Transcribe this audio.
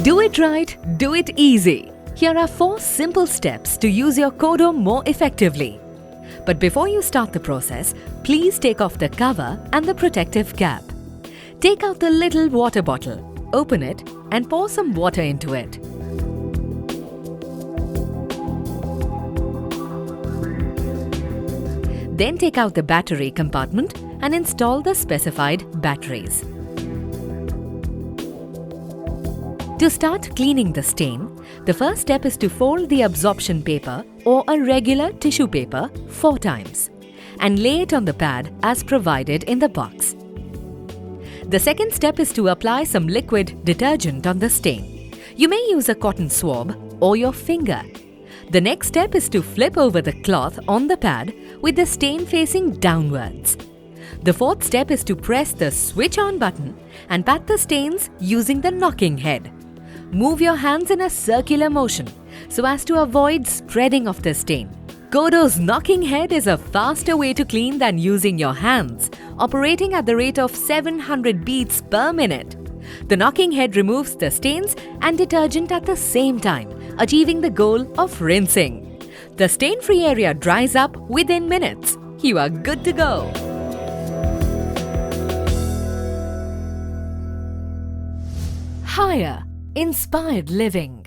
Do it right, do it easy. Here are 4 simple steps to use your Codo more effectively. But before you start the process, please take off the cover and the protective cap. Take out the little water bottle, open it and pour some water into it. Then take out the battery compartment and install the specified batteries. To start cleaning the stain, the first step is to fold the absorption paper or a regular tissue paper 4 times and lay it on the pad as provided in the box. The second step is to apply some liquid detergent on the stain. You may use a cotton swab or your finger. The next step is to flip over the cloth on the pad with the stain facing downwards. The fourth step is to press the switch on button and pat the stains using the knocking head. Move your hands in a circular motion so as to avoid spreading of the stain. Codo's knocking head is a faster way to clean than using your hands, operating at the rate of 700 beats per minute. The knocking head removes the stains and detergent at the same time, achieving the goal of rinsing. The stain-free area dries up within minutes. You are good to go. Higher, inspired living.